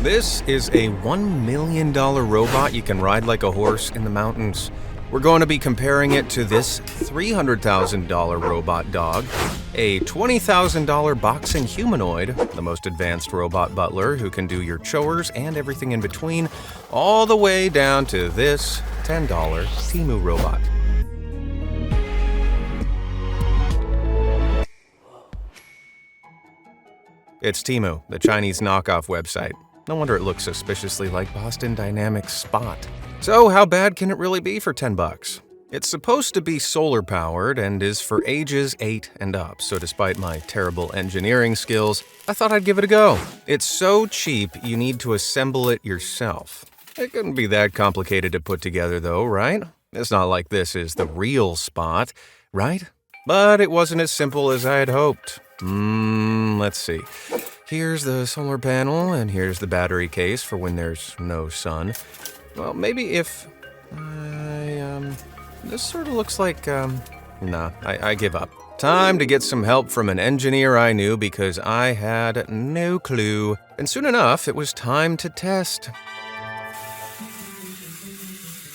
This is a $1 million robot you can ride like a horse in the mountains. We're going to be comparing it to this $300,000 robot dog, a $20,000 boxing humanoid, the most advanced robot butler who can do your chores and everything in between, all the way down to this $10 Temu robot. It's Temu, the Chinese knockoff website. No wonder it looks suspiciously like Boston Dynamics Spot. So how bad can it really be for $10? It's supposed to be solar-powered and is for ages 8 and up, so despite my terrible engineering skills, I thought I'd give it a go. It's so cheap, you need to assemble it yourself. It couldn't be that complicated to put together though, right? It's not like this is the real Spot, right? But it wasn't as simple as I had hoped. Let's see. Here's the solar panel, and here's the battery case for when there's no sun. Well, maybe if this sort of looks like, I give up. Time to get some help from an engineer I knew because I had no clue. And soon enough, it was time to test.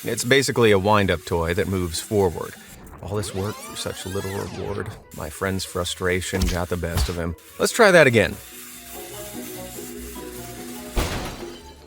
It's basically a wind-up toy that moves forward. All this work for such little reward. My friend's frustration got the best of him. Let's try that again.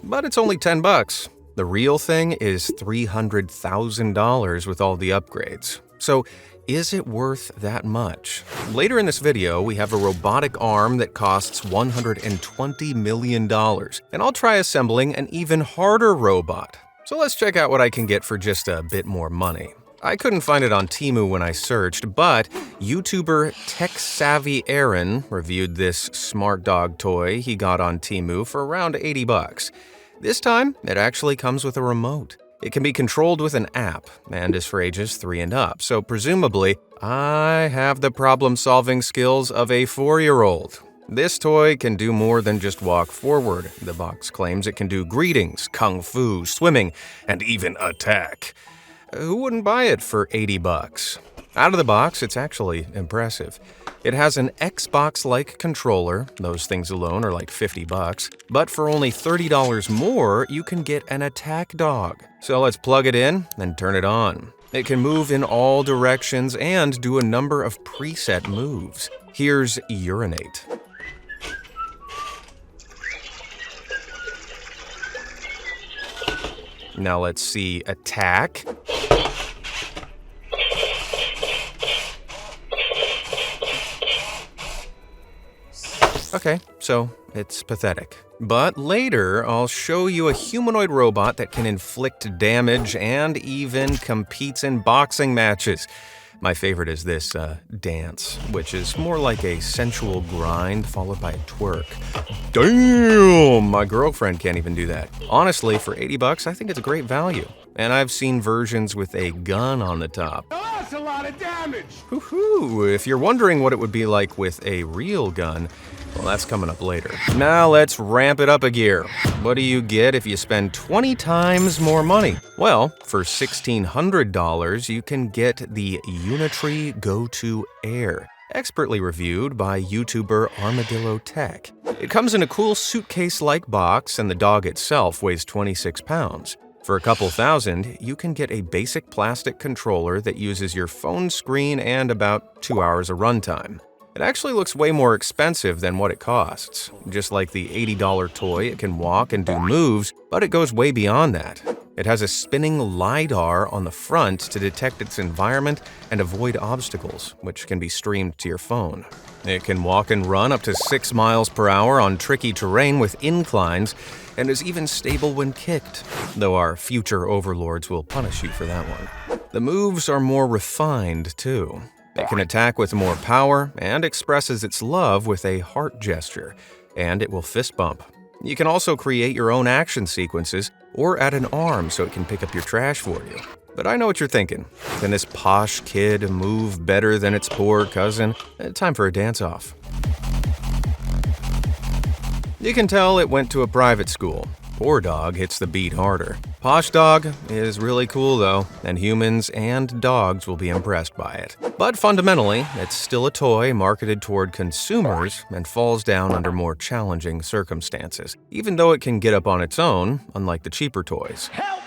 But it's only $10. The real thing is $300,000 with all the upgrades. So, is it worth that much? Later in this video, we have a robotic arm that costs $120 million, and I'll try assembling an even harder robot. So let's check out what I can get for just a bit more money. I couldn't find it on Temu when I searched, but YouTuber Tech Savvy Aaron reviewed this smart dog toy he got on Temu for around $80. This time, it actually comes with a remote. It can be controlled with an app and is for ages 3 and up, so presumably, I have the problem-solving skills of a 4-year-old. This toy can do more than just walk forward. The box claims it can do greetings, kung fu, swimming, and even attack. Who wouldn't buy it for $80? Out of the box, it's actually impressive. It has an Xbox-like controller, those things alone are like $50, but for only $30 more, you can get an attack dog. So let's plug it in and turn it on. It can move in all directions and do a number of preset moves. Here's urinate. Now let's see attack. Okay, so it's pathetic. But later, I'll show you a humanoid robot that can inflict damage and even competes in boxing matches. My favorite is this dance, which is more like a sensual grind followed by a twerk. Damn! My girlfriend can't even do that. Honestly, for $80, I think it's a great value. And I've seen versions with a gun on the top. Oh, that's a lot of damage! Woohoo! If you're wondering what it would be like with a real gun, well, that's coming up later. Now let's ramp it up a gear. What do you get if you spend 20 times more money? Well, for $1,600, you can get the Unitree Go-To Air, expertly reviewed by YouTuber Armadillo Tech. It comes in a cool suitcase-like box, and the dog itself weighs 26 pounds. For a couple thousand, you can get a basic plastic controller that uses your phone screen and about 2 hours of runtime. It actually looks way more expensive than what it costs. Just like the $80 toy, it can walk and do moves, but it goes way beyond that. It has a spinning LiDAR on the front to detect its environment and avoid obstacles, which can be streamed to your phone. It can walk and run up to 6 miles per hour on tricky terrain with inclines, and is even stable when kicked, though our future overlords will punish you for that one. The moves are more refined, too. It can attack with more power and expresses its love with a heart gesture, and it will fist bump. You can also create your own action sequences or add an arm so it can pick up your trash for you. But I know what you're thinking. Can this posh kid move better than its poor cousin? Time for a dance-off. You can tell it went to a private school. Poor dog hits the beat harder. Posh dog is really cool though, and humans and dogs will be impressed by it. But fundamentally, it's still a toy marketed toward consumers and falls down under more challenging circumstances, even though it can get up on its own, unlike the cheaper toys. Help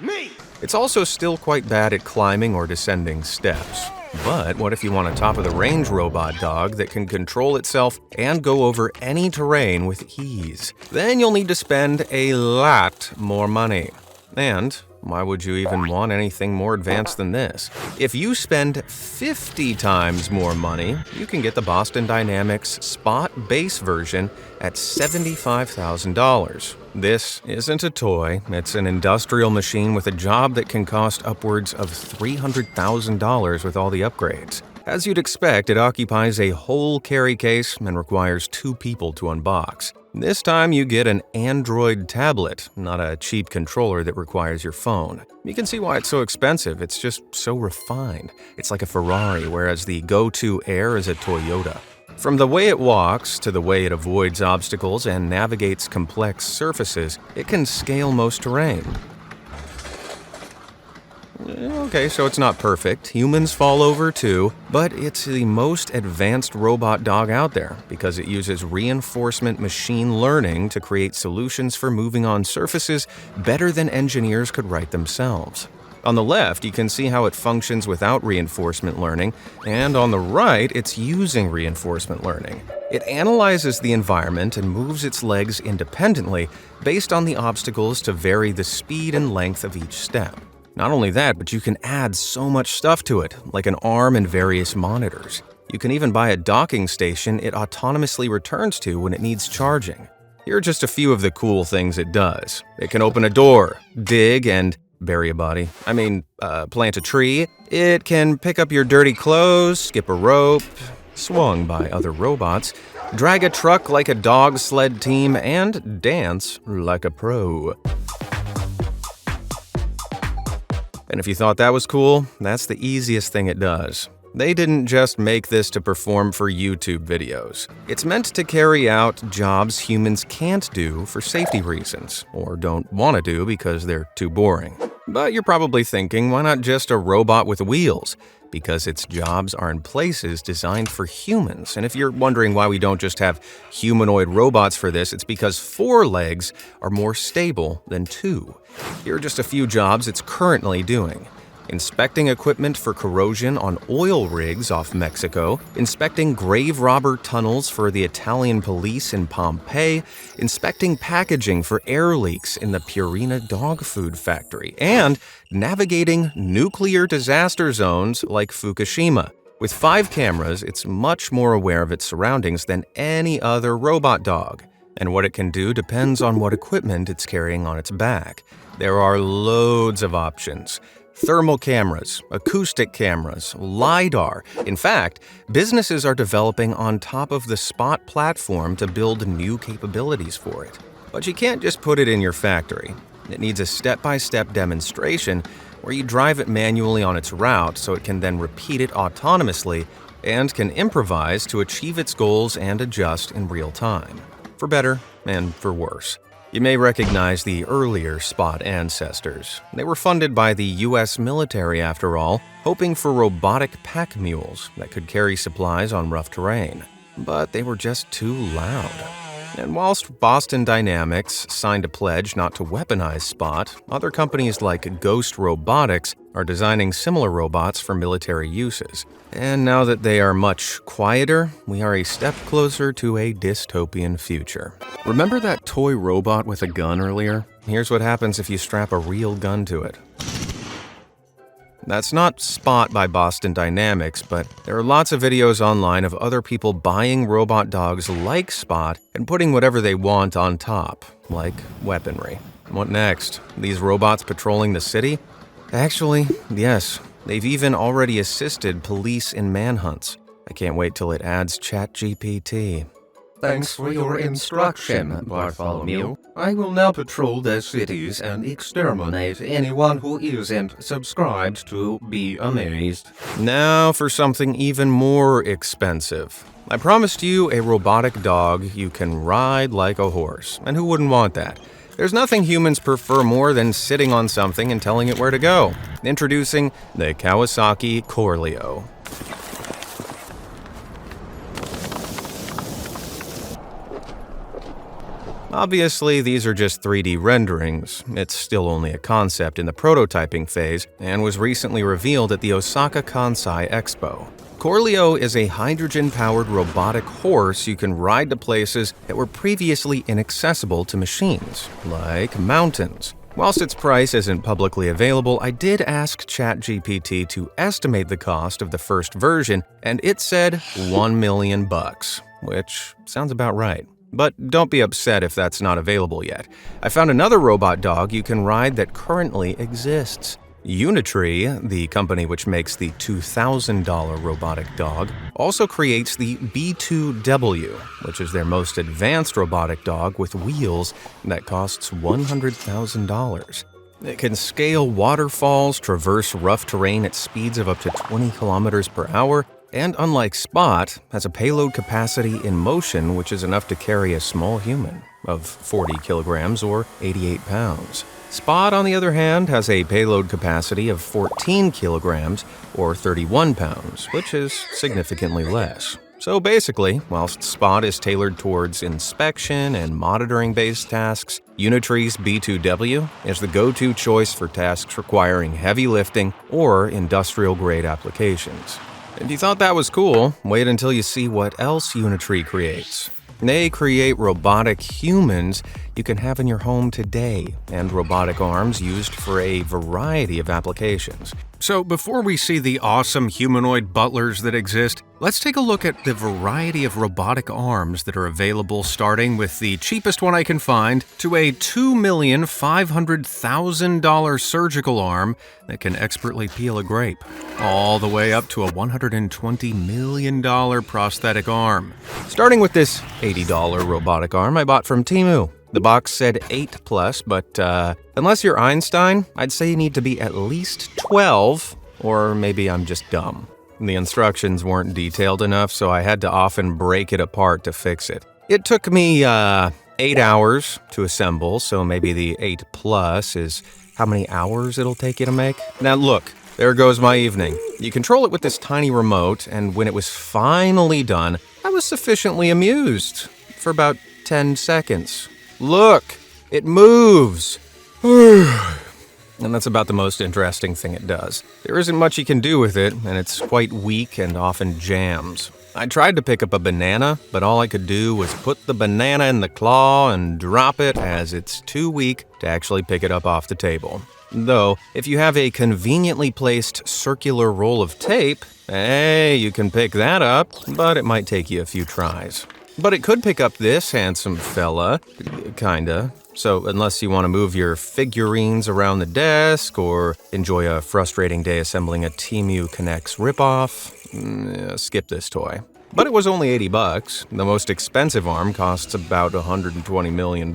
me! It's also still quite bad at climbing or descending steps. But what if you want a top-of-the-range robot dog that can control itself and go over any terrain with ease? Then you'll need to spend a lot more money. And why would you even want anything more advanced than this? If you spend 50 times more money, you can get the Boston Dynamics Spot base version at $75,000. This isn't a toy, it's an industrial machine with a job that can cost upwards of $300,000 with all the upgrades. As you'd expect, it occupies a whole carry case and requires 2 people to unbox. This time you get an Android tablet, not a cheap controller that requires your phone. You can see why it's so expensive, it's just so refined. It's like a Ferrari, whereas the Go 2 Air is a Toyota. From the way it walks to the way it avoids obstacles and navigates complex surfaces, it can scale most terrain. Okay, so it's not perfect. Humans fall over too, but it's the most advanced robot dog out there because it uses reinforcement machine learning to create solutions for moving on surfaces better than engineers could write themselves. On the left, you can see how it functions without reinforcement learning, and on the right, it's using reinforcement learning. It analyzes the environment and moves its legs independently based on the obstacles to vary the speed and length of each step. Not only that, but you can add so much stuff to it, like an arm and various monitors. You can even buy a docking station it autonomously returns to when it needs charging. Here are just a few of the cool things it does. It can open a door, dig and bury a body. Plant a tree. It can pick up your dirty clothes, skip a rope, swung by other robots, drag a truck like a dog sled team, and dance like a pro. And if you thought that was cool, that's the easiest thing it does. They didn't just make this to perform for YouTube videos. It's meant to carry out jobs humans can't do for safety reasons, or don't want to do because they're too boring. But you're probably thinking, why not just a robot with wheels? Because its jobs are in places designed for humans. And if you're wondering why we don't just have humanoid robots for this, it's because 4 legs are more stable than 2. Here are just a few jobs it's currently doing. Inspecting equipment for corrosion on oil rigs off Mexico, inspecting grave robber tunnels for the Italian police in Pompeii, inspecting packaging for air leaks in the Purina dog food factory, and navigating nuclear disaster zones like Fukushima. With 5 cameras, it's much more aware of its surroundings than any other robot dog. And what it can do depends on what equipment it's carrying on its back. There are loads of options. Thermal cameras, acoustic cameras, LiDAR. In fact, businesses are developing on top of the Spot platform to build new capabilities for it. But you can't just put it in your factory. It needs a step-by-step demonstration where you drive it manually on its route so it can then repeat it autonomously and can improvise to achieve its goals and adjust in real time, for better and for worse. You may recognize the earlier Spot ancestors. They were funded by the US military, after all, hoping for robotic pack mules that could carry supplies on rough terrain. But they were just too loud. And whilst Boston Dynamics signed a pledge not to weaponize Spot, other companies like Ghost Robotics are designing similar robots for military uses. And now that they are much quieter, we are a step closer to a dystopian future. Remember that toy robot with a gun earlier? Here's what happens if you strap a real gun to it. That's not Spot by Boston Dynamics, but there are lots of videos online of other people buying robot dogs like Spot and putting whatever they want on top, like weaponry. What next? These robots patrolling the city? Actually, yes. They've even already assisted police in manhunts. I can't wait till it adds ChatGPT. Thanks for your instruction, Bartholomew. I will now patrol the cities and exterminate anyone who isn't subscribed to Be Amazed. Now for something even more expensive. I promised you a robotic dog you can ride like a horse, and who wouldn't want that? There's nothing humans prefer more than sitting on something and telling it where to go. Introducing the Kawasaki Corleo. Obviously, these are just 3D renderings. It's still only a concept in the prototyping phase and was recently revealed at the Osaka Kansai Expo. Corleo is a hydrogen-powered robotic horse you can ride to places that were previously inaccessible to machines, like mountains. Whilst its price isn't publicly available, I did ask ChatGPT to estimate the cost of the first version, and it said $1 million, which sounds about right. But don't be upset if that's not available yet. I found another robot dog you can ride that currently exists. Unitree, the company which makes the $2,000 robotic dog, also creates the B2W, which is their most advanced robotic dog with wheels that costs $100,000. It can scale waterfalls, traverse rough terrain at speeds of up to 20 kilometers per hour, and unlike Spot, has a payload capacity in motion which is enough to carry a small human of 40 kilograms or 88 pounds. Spot, on the other hand, has a payload capacity of 14 kilograms or 31 pounds, which is significantly less. So basically, whilst Spot is tailored towards inspection and monitoring-based tasks, Unitree's B2W is the go-to choice for tasks requiring heavy lifting or industrial-grade applications. If you thought that was cool, wait until you see what else Unitree creates. They create robotic humans you can have in your home today, and robotic arms used for a variety of applications. So before we see the awesome humanoid butlers that exist, let's take a look at the variety of robotic arms that are available, starting with the cheapest one I can find to a $2,500,000 surgical arm that can expertly peel a grape, all the way up to a $120 million prosthetic arm. Starting with this $80 robotic arm I bought from Temu. The box said 8+, but unless you're Einstein, I'd say you need to be at least 12, or maybe I'm just dumb. The instructions weren't detailed enough, so I had to often break it apart to fix it. It took me 8 hours to assemble, so maybe the 8+ is how many hours it'll take you to make. Now look, there goes my evening. You control it with this tiny remote, and when it was finally done, I was sufficiently amused for about 10 seconds. Look, it moves. And that's about the most interesting thing it does. There isn't much you can do with it, and it's quite weak and often jams. I tried to pick up a banana, but all I could do was put the banana in the claw and drop it, as it's too weak to actually pick it up off the table. Though, if you have a conveniently placed circular roll of tape, hey, you can pick that up, but it might take you a few tries. But it could pick up this handsome fella, kinda. So unless you want to move your figurines around the desk or enjoy a frustrating day assembling a Temu Connects ripoff, skip this toy. But it was only $80. The most expensive arm costs about $120 million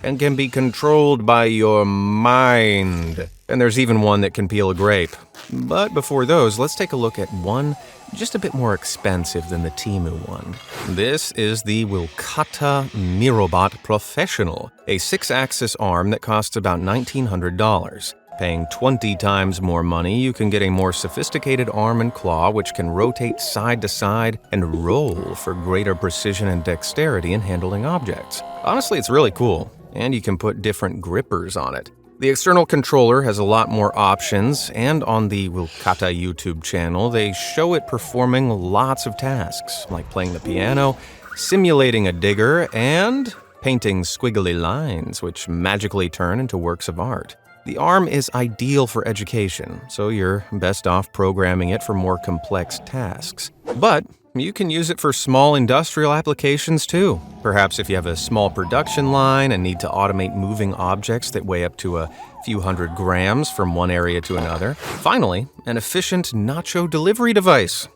and can be controlled by your mind. And there's even one that can peel a grape. But before those, let's take a look at one just a bit more expensive than the Temu one. This is the Wilkata Mirobot Professional, a 6-axis arm that costs about $1,900. Paying 20 times more money, you can get a more sophisticated arm and claw which can rotate side to side and roll for greater precision and dexterity in handling objects. Honestly, it's really cool, and you can put different grippers on it. The external controller has a lot more options, and on the Wilkata YouTube channel, they show it performing lots of tasks, like playing the piano, simulating a digger, and painting squiggly lines, which magically turn into works of art. The arm is ideal for education, so you're best off programming it for more complex tasks. But you can use it for small industrial applications too. Perhaps if you have a small production line and need to automate moving objects that weigh up to a few hundred grams from one area to another. Finally, an efficient nacho delivery device.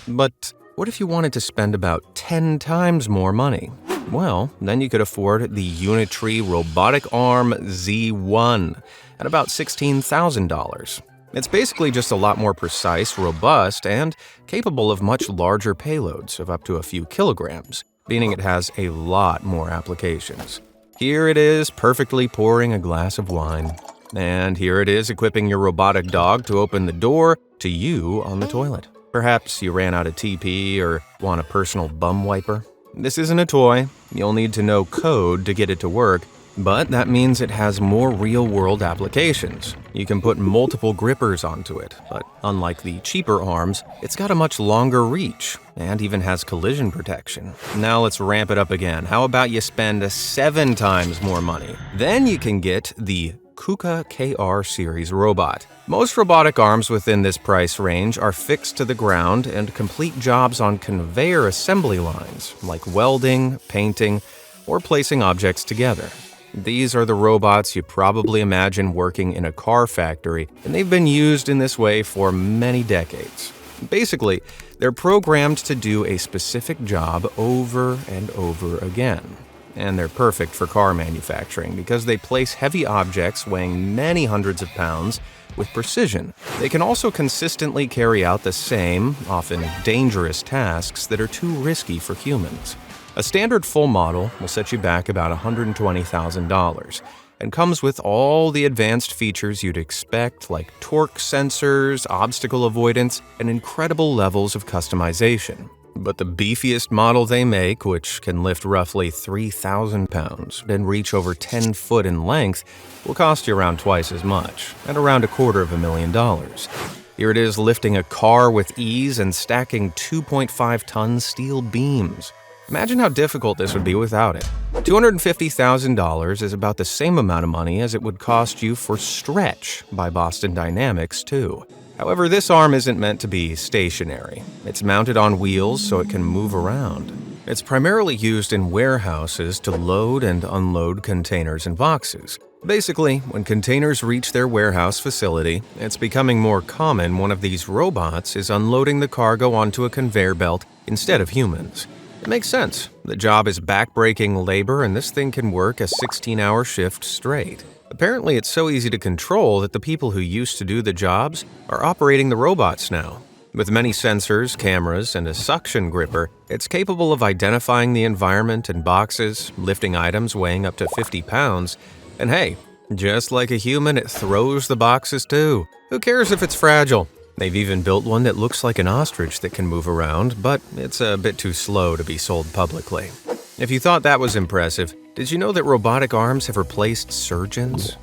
But what if you wanted to spend about 10 times more money? Well, then you could afford the Unitree Robotic Arm Z1 at about $16,000. It's basically just a lot more precise, robust, and capable of much larger payloads of up to a few kilograms, meaning it has a lot more applications. Here it is, perfectly pouring a glass of wine. And here it is, equipping your robotic dog to open the door to you on the toilet. Perhaps you ran out of TP or want a personal bum wiper. This isn't a toy. You'll need to know code to get it to work, but that means it has more real-world applications. You can put multiple grippers onto it, but unlike the cheaper arms, it's got a much longer reach and even has collision protection. Now let's ramp it up again. How about you spend 7 times more money? Then you can get the KUKA KR series robot. Most robotic arms within this price range are fixed to the ground and complete jobs on conveyor assembly lines, like welding, painting, or placing objects together. These are the robots you probably imagine working in a car factory, and they've been used in this way for many decades. Basically, they're programmed to do a specific job over and over again. And they're perfect for car manufacturing because they place heavy objects weighing many hundreds of pounds with precision. They can also consistently carry out the same, often dangerous tasks that are too risky for humans. A standard full model will set you back about $120,000 and comes with all the advanced features you'd expect, like torque sensors, obstacle avoidance, and incredible levels of customization. But the beefiest model they make, which can lift roughly 3,000 pounds and reach over 10 foot in length, will cost you around twice as much, at around $250,000. Here it is lifting a car with ease and stacking 2.5-ton steel beams. Imagine how difficult this would be without it. $250,000 is about the same amount of money as it would cost you for Stretch by Boston Dynamics, too. However, this arm isn't meant to be stationary. It's mounted on wheels so it can move around. It's primarily used in warehouses to load and unload containers and boxes. Basically, when containers reach their warehouse facility, it's becoming more common one of these robots is unloading the cargo onto a conveyor belt instead of humans. It makes sense. The job is backbreaking labor, and this thing can work a 16-hour shift straight. Apparently, it's so easy to control that the people who used to do the jobs are operating the robots now. With many sensors, cameras, and a suction gripper, it's capable of identifying the environment and boxes, lifting items weighing up to 50 pounds, and hey, just like a human, it throws the boxes too. Who cares if it's fragile? They've even built one that looks like an ostrich that can move around, but it's a bit too slow to be sold publicly. If you thought that was impressive, did you know that robotic arms have replaced surgeons?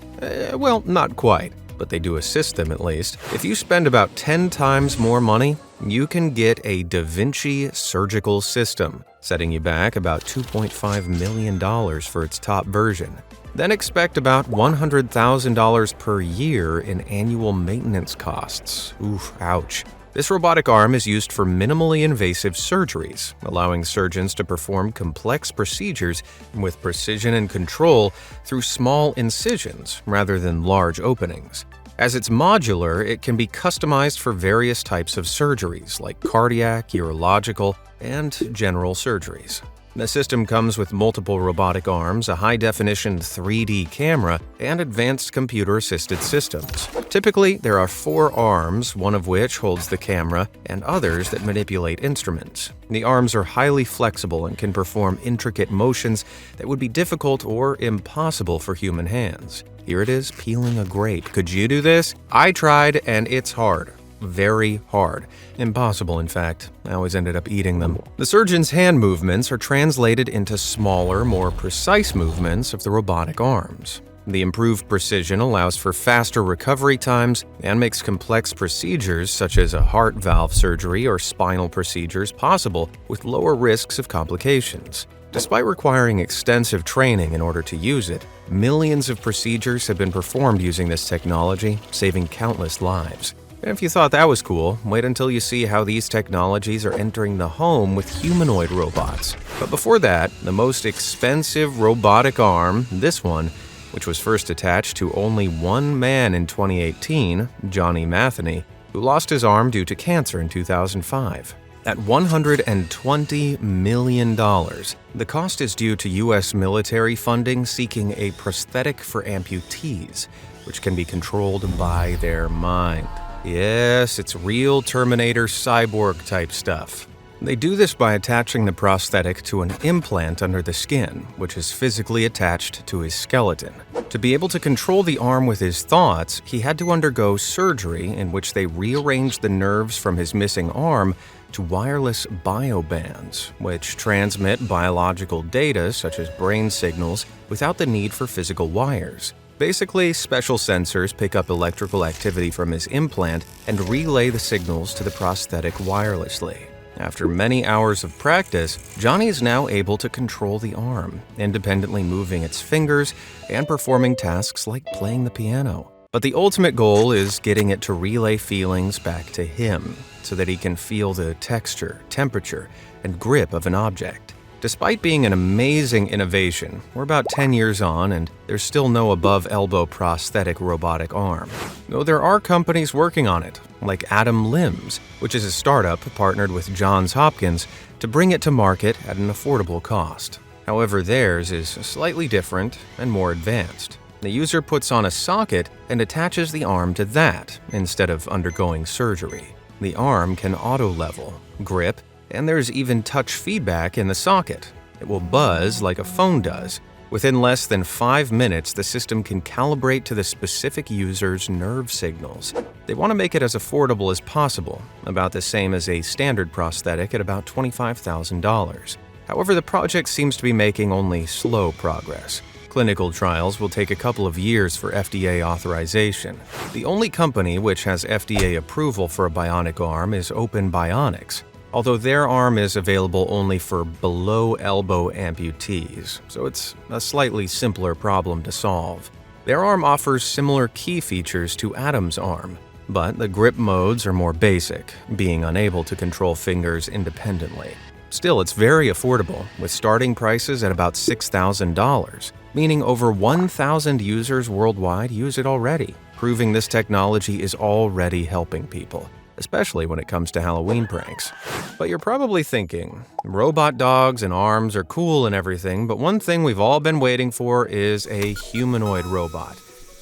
Well, not quite, but they do assist them at least. If you spend about 10 times more money, you can get a Da Vinci surgical system, setting you back about $2.5 million for its top version. Then expect about $100,000 per year in annual maintenance costs. Oof, ouch. This robotic arm is used for minimally invasive surgeries, allowing surgeons to perform complex procedures with precision and control through small incisions rather than large openings. As it's modular, it can be customized for various types of surgeries like cardiac, urological, and general surgeries. The system comes with multiple robotic arms, a high-definition 3D camera, and advanced computer-assisted systems. Typically, there are 4 arms, one of which holds the camera, and others that manipulate instruments. The arms are highly flexible and can perform intricate motions that would be difficult or impossible for human hands. Here it is, peeling a grape. Could you do this? I tried, and it's hard. Very hard. Impossible, in fact. I always ended up eating them. The surgeon's hand movements are translated into smaller, more precise movements of the robotic arms. The improved precision allows for faster recovery times and makes complex procedures such as a heart valve surgery or spinal procedures possible with lower risks of complications. Despite requiring extensive training in order to use it, millions of procedures have been performed using this technology, saving countless lives. And if you thought that was cool, wait until you see how these technologies are entering the home with humanoid robots. But before that, the most expensive robotic arm, this one, which was first attached to only one man in 2018, Johnny Matheny, who lost his arm due to cancer in 2005. At $120 million, the cost is due to U.S. military funding seeking a prosthetic for amputees, which can be controlled by their mind. Yes, it's real Terminator cyborg type stuff. They do this by attaching the prosthetic to an implant under the skin, which is physically attached to his skeleton. To be able to control the arm with his thoughts, he had to undergo surgery in which they rearranged the nerves from his missing arm to wireless biobands, which transmit biological data such as brain signals without the need for physical wires. Basically, special sensors pick up electrical activity from his implant and relay the signals to the prosthetic wirelessly. After many hours of practice, Johnny is now able to control the arm, independently moving its fingers and performing tasks like playing the piano. But the ultimate goal is getting it to relay feelings back to him, so that he can feel the texture, temperature, and grip of an object. Despite being an amazing innovation, we're about 10 years on and there's still no above-elbow prosthetic robotic arm. Though there are companies working on it, like Atom Limbs, which is a startup partnered with Johns Hopkins to bring it to market at an affordable cost. However, theirs is slightly different and more advanced. The user puts on a socket and attaches the arm to that instead of undergoing surgery. The arm can auto-level, grip, and there's even touch feedback in the socket. It will buzz like a phone does. Within less than 5 minutes, the system can calibrate to the specific user's nerve signals. They want to make it as affordable as possible, about the same as a standard prosthetic at about $25,000. However, the project seems to be making only slow progress. Clinical trials will take a couple of years for FDA authorization. The only company which has FDA approval for a bionic arm is Open Bionics, although their arm is available only for below-elbow amputees, so it's a slightly simpler problem to solve. Their arm offers similar key features to Atom's arm, but the grip modes are more basic, being unable to control fingers independently. Still, it's very affordable, with starting prices at about $6,000, meaning over 1,000 users worldwide use it already, proving this technology is already helping people, especially when it comes to Halloween pranks. But you're probably thinking, robot dogs and arms are cool and everything, but one thing we've all been waiting for is a humanoid robot,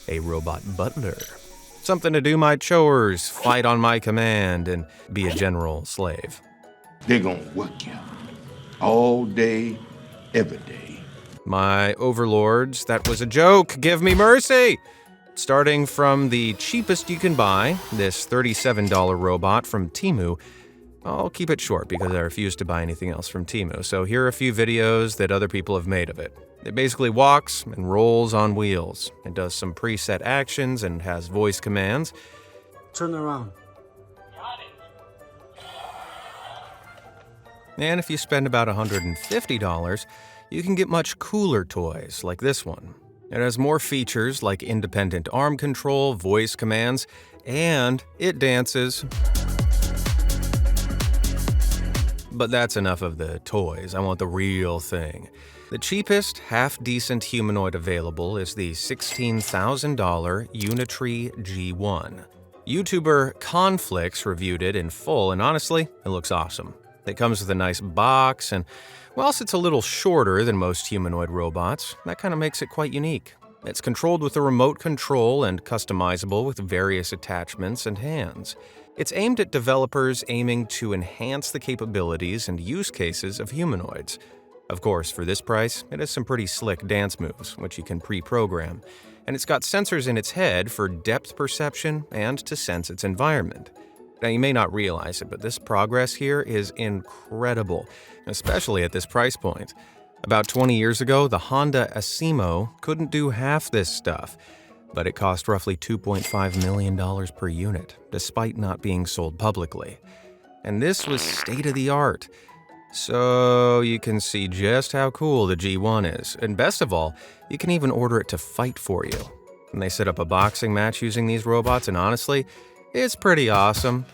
a robot butler. Something to do my chores, fight on my command, and be a general slave. They're gonna work you all day, every day. My overlords, that was a joke, give me mercy! Starting from the cheapest you can buy, this $37 robot from Temu. I'll keep it short because I refuse to buy anything else from Temu, so here are a few videos that other people have made of it. It basically walks and rolls on wheels. It does some preset actions and has voice commands. Turn around. And if you spend about $150, you can get much cooler toys like this one. It has more features like independent arm control, voice commands, and it dances. But that's enough of the toys. I want the real thing. The cheapest, half-decent humanoid available is the $16,000 Unitree G1. YouTuber Conflicts reviewed it in full, and honestly, it looks awesome. It comes with a nice box, and whilst it's a little shorter than most humanoid robots, that kind of makes it quite unique. It's controlled with a remote control and customizable with various attachments and hands. It's aimed at developers aiming to enhance the capabilities and use cases of humanoids. Of course, for this price, it has some pretty slick dance moves, which you can pre-program, and it's got sensors in its head for depth perception and to sense its environment. Now, you may not realize it, but this progress here is incredible, especially at this price point. About 20 years ago, the Honda Asimo couldn't do half this stuff, but it cost roughly $2.5 million per unit, despite not being sold publicly. And this was state-of-the-art. So you can see just how cool the G1 is. And best of all, you can even order it to fight for you. And they set up a boxing match using these robots, and honestly, it's pretty awesome.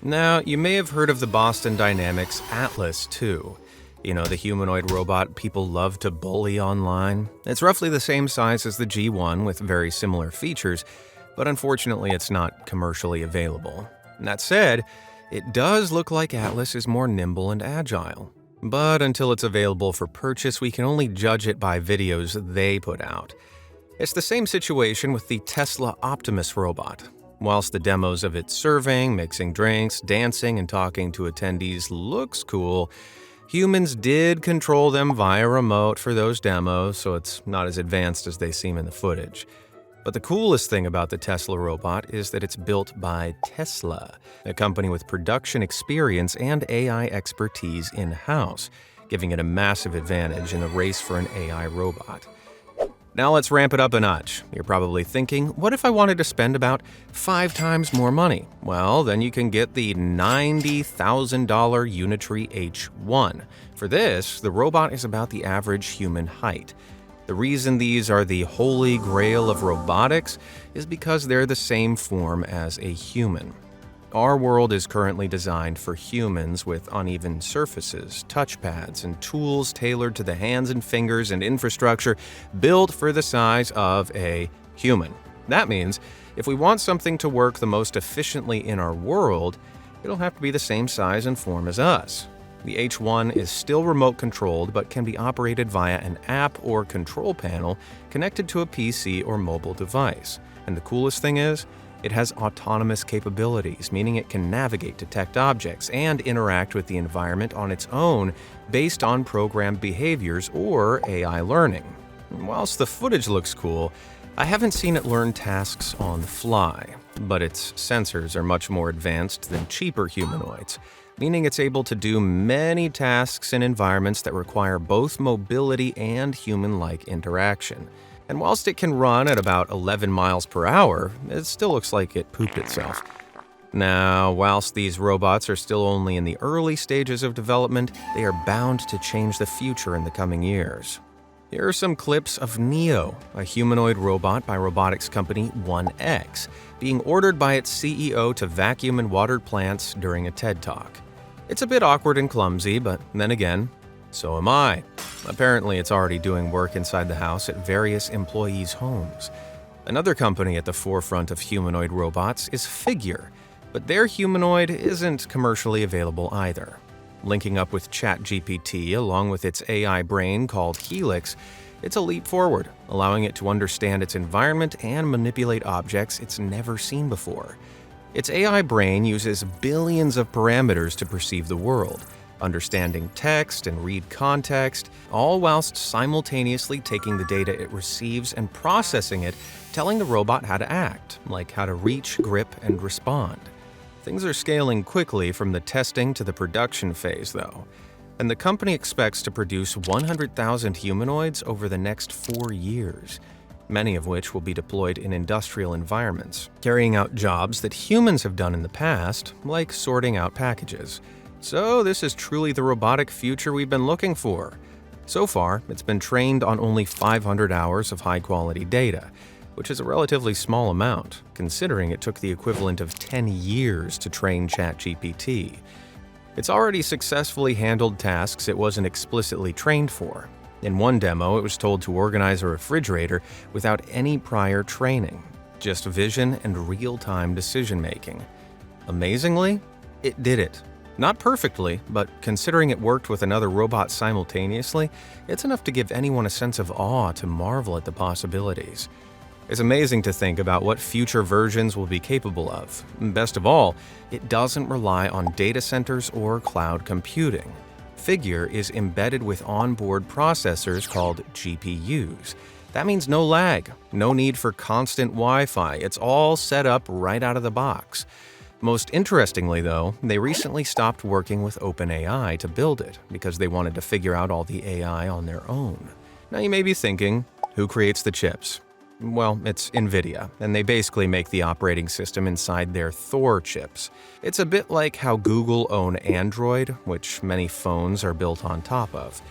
Now, you may have heard of the Boston Dynamics Atlas too. You know, the humanoid robot people love to bully online. It's roughly the same size as the G1 with very similar features, but unfortunately it's not commercially available. That said, it does look like Atlas is more nimble and agile. But until it's available for purchase, we can only judge it by videos they put out. It's the same situation with the Tesla Optimus robot. Whilst the demos of it serving, mixing drinks, dancing, and talking to attendees looks cool, humans did control them via remote for those demos, so it's not as advanced as they seem in the footage. But the coolest thing about the Tesla robot is that it's built by Tesla, a company with production experience and AI expertise in-house, giving it a massive advantage in the race for an AI robot. Now let's ramp it up a notch. You're probably thinking, what if I wanted to spend about 5 times more money? Well, then you can get the $90,000 Unitree H1. For this, the robot is about the average human height. The reason these are the holy grail of robotics is because they're the same form as a human. Our world is currently designed for humans with uneven surfaces, touchpads, and tools tailored to the hands and fingers and infrastructure built for the size of a human. That means if we want something to work the most efficiently in our world, it'll have to be the same size and form as us. The H1 is still remote controlled but can be operated via an app or control panel connected to a PC or mobile device. And the coolest thing is, it has autonomous capabilities, meaning it can navigate, detect objects, and interact with the environment on its own based on programmed behaviors or AI learning. Whilst the footage looks cool, I haven't seen it learn tasks on the fly, but its sensors are much more advanced than cheaper humanoids, meaning it's able to do many tasks in environments that require both mobility and human-like interaction. And whilst it can run at about 11 miles per hour, it still looks like it pooped itself. Now, whilst these robots are still only in the early stages of development, they are bound to change the future in the coming years. Here are some clips of Neo, a humanoid robot by robotics company 1X, being ordered by its CEO to vacuum and water plants during a TED Talk. It's a bit awkward and clumsy, but then again, so am I. Apparently, it's already doing work inside the house at various employees' homes. Another company at the forefront of humanoid robots is Figure, but their humanoid isn't commercially available either. Linking up with ChatGPT along with its AI brain called Helix, it's a leap forward, allowing it to understand its environment and manipulate objects it's never seen before. Its AI brain uses billions of parameters to perceive the world, understanding text and read context, all whilst simultaneously taking the data it receives and processing it, telling the robot how to act, like how to reach, grip, and respond. Things are scaling quickly from the testing to the production phase, though, and the company expects to produce 100,000 humanoids over the next 4 years, many of which will be deployed in industrial environments, carrying out jobs that humans have done in the past, like sorting out packages. So this is truly the robotic future we've been looking for. So far, it's been trained on only 500 hours of high-quality data, which is a relatively small amount, considering it took the equivalent of 10 years to train ChatGPT. It's already successfully handled tasks it wasn't explicitly trained for. In one demo, it was told to organize a refrigerator without any prior training, just vision and real-time decision-making. Amazingly, it did it. Not perfectly, but considering it worked with another robot simultaneously, it's enough to give anyone a sense of awe to marvel at the possibilities. It's amazing to think about what future versions will be capable of. Best of all, it doesn't rely on data centers or cloud computing. Figure is embedded with onboard processors called GPUs. That means no lag, no need for constant Wi-Fi. It's all set up right out of the box. Most interestingly, though, they recently stopped working with OpenAI to build it because they wanted to figure out all the AI on their own. Now you may be thinking, who creates the chips? Well, it's NVIDIA, and they basically make the operating system inside their Thor chips. It's a bit like how Google own Android, which many phones are built on top of.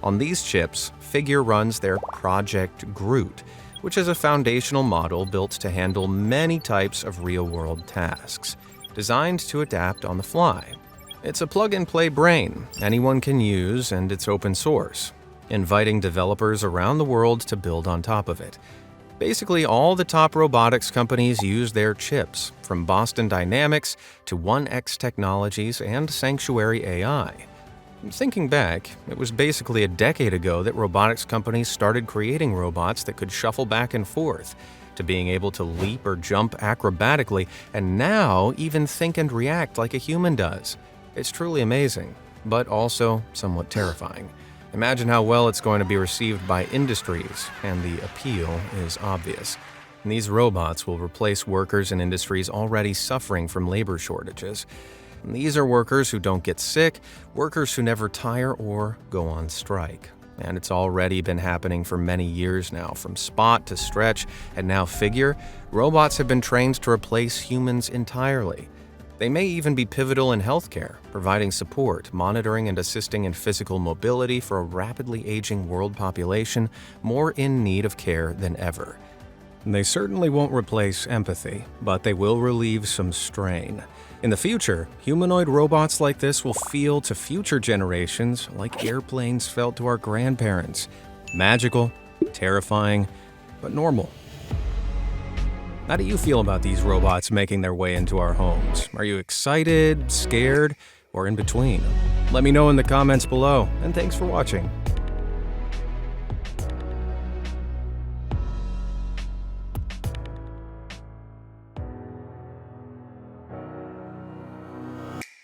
On these chips, Figure runs their Project Groot, which is a foundational model built to handle many types of real-world tasks, designed to adapt on the fly. It's a plug-and-play brain anyone can use, and it's open source, inviting developers around the world to build on top of it. Basically, all the top robotics companies use their chips, from Boston Dynamics to 1X Technologies and Sanctuary AI. Thinking back, it was basically a decade ago that robotics companies started creating robots that could shuffle back and forth, to being able to leap or jump acrobatically, and now even think and react like a human does. It's truly amazing, but also somewhat terrifying. Imagine how well it's going to be received by industries, and the appeal is obvious. And these robots will replace workers in industries already suffering from labor shortages. And these are workers who don't get sick, workers who never tire or go on strike. And it's already been happening for many years now, from spot to stretch, and now figure, robots have been trained to replace humans entirely. They may even be pivotal in healthcare, providing support, monitoring, and assisting in physical mobility for a rapidly aging world population more in need of care than ever. They certainly won't replace empathy, but they will relieve some strain. In the future, humanoid robots like this will feel to future generations like airplanes felt to our grandparents. Magical, terrifying, but normal. How do you feel about these robots making their way into our homes? Are you excited, scared, or in between? Let me know in the comments below, and thanks for watching.